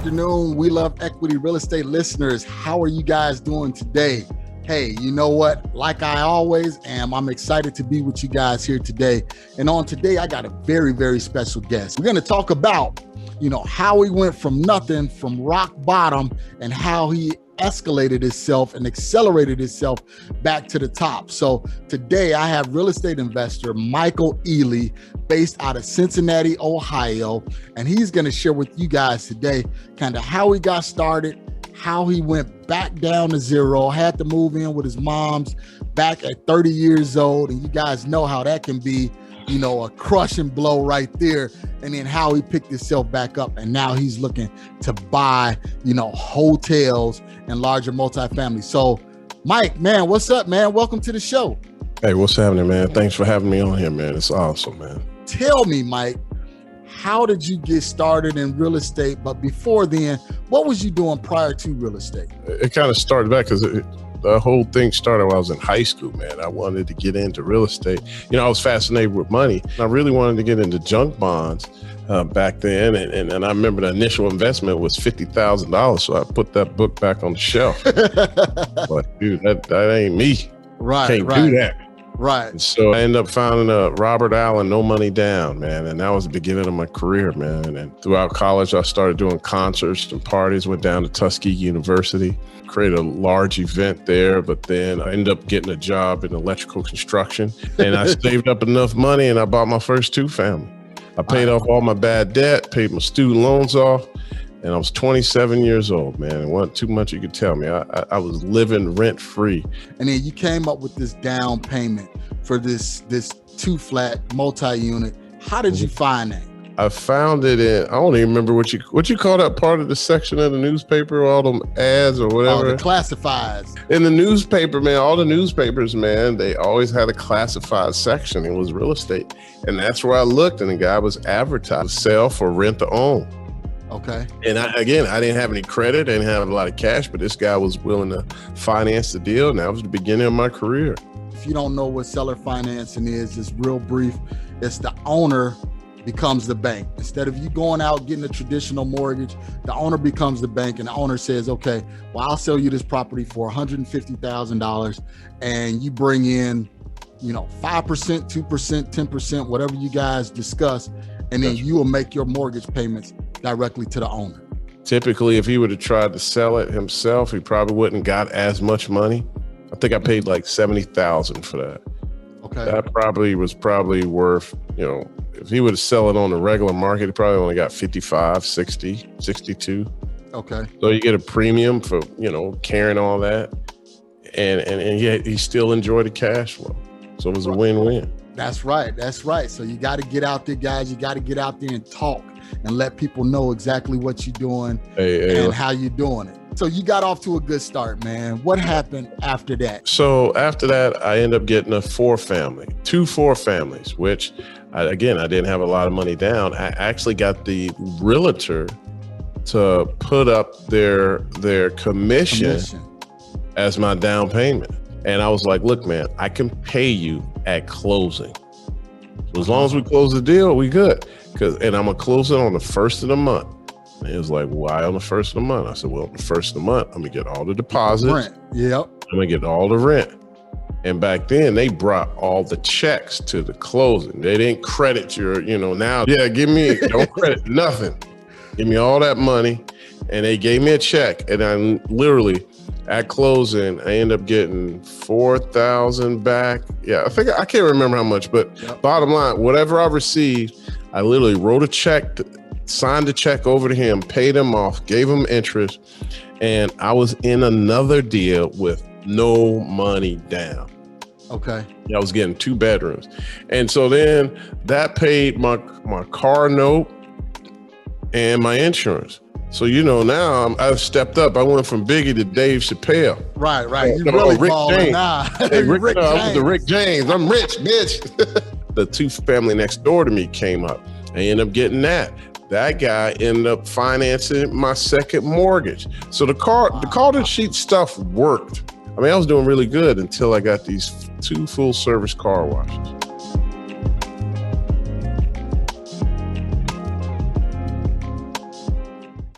afternoon, We Love Equity Real Estate listeners. How are you guys doing today? Hey, you know what? Like I always am, I'm excited to be with you guys here today. And on today, I got a very, very special guest. We're going to talk about, how he went from nothing, from rock bottom, and how he escalated himself and accelerated himself back to the top. So today I have real estate investor Michael Ealy, based out of Cincinnati, Ohio, and he's going to share with you guys today kind of how he got started, how he went back down to zero, had to move in with his mom's back at 30 years old. And you guys know how that can be, a crushing blow right there. And then how he picked himself back up. And now he's looking to buy, hotels and larger multifamily. So Mike, man, what's up, man? Welcome to the show. Hey, what's happening, man? Thanks for having me on here, man. It's awesome, man. Tell me, Mike, how did you get started in real estate? But before then, what was you doing prior to real estate? It kind of started back because the whole thing started when I was in high school, man. I wanted to get into real estate. I was fascinated with money. I really wanted to get into junk bonds back then. And I remember the initial investment was $50,000. So I put that book back on the shelf. But dude, that ain't me. Right. Can't do that. Right. And so I ended up finding Robert Allen, No Money Down, man. And that was the beginning of my career, man. And throughout college, I started doing concerts and parties, went down to Tuskegee University, created a large event there. But then I ended up getting a job in electrical construction. And I saved up enough money and I bought my first two-family. I paid off all my bad debt, paid my student loans off. And I was 27 years old, man. It wasn't too much you could tell me. I was living rent free. And then you came up with this down payment for this 2-flat multi-unit. How did you find that? I found it in, I don't even remember what you call that part of the section of the newspaper, all them ads or whatever. Oh, the classifieds. In the newspaper, man, all the newspapers, man, they always had a classified section. It was real estate. And that's where I looked, and the guy was advertised, sell for rent to own. Okay. And I didn't have any credit, I didn't have a lot of cash, but this guy was willing to finance the deal. And that was the beginning of my career. If you don't know what seller financing is, it's real brief. It's the owner becomes the bank. Instead of you going out getting a traditional mortgage, the owner becomes the bank, and the owner says, okay, well, I'll sell you this property for $150,000, and you bring in, 5%, 2%, 10%, whatever you guys discuss, and then you will make your mortgage payments directly to the owner. Typically, if he would have tried to sell it himself, he probably wouldn't got as much money. I think I paid like $70,000 for that. Okay. That probably was worth, if he would have sell it on the regular market, he probably only got 55, 60, 62. Okay. So you get a premium for, carrying all that. And yet he still enjoyed the cash flow. So it was a win-win. That's right. That's right. So you got to get out there, guys. You got to get out there and talk and let people know exactly what you're doing and how you're doing it. So you got off to a good start, man. What happened after that? So after that, I ended up getting two 4-families, which I didn't have a lot of money down. I actually got the realtor to put up their commission as my down payment. And I was like, look, man, I can pay you at closing. So as long as we close the deal, we good. And I'm going to close it on the first of the month. And it was like, why on the first of the month? I said, well, on the first of the month, I'm going to get all the deposits. Rent. Yep. I'm going to get all the rent. And back then, they brought all the checks to the closing. They didn't credit your, now, don't credit nothing. Give me all that money. And they gave me a check. And I literally, at closing, I ended up getting $4,000 back. Yeah, I can't remember how much, but Bottom line, whatever I received, I literally wrote a check, signed the check over to him, paid him off, gave him interest, and I was in another deal with no money down. Okay. I was getting 2 bedrooms. And so then that paid my car note and my insurance. So, now I've stepped up. I went from Biggie to Dave Chappelle. Right. You really Rick balling. James. Nah. Hey, Rick James. I was the Rick James. I'm rich, bitch. The 2-family next door to me came up. I ended up getting that. That guy ended up financing my second mortgage. So the Carter Sheet stuff worked. I was doing really good until I got these 2 full service car washes.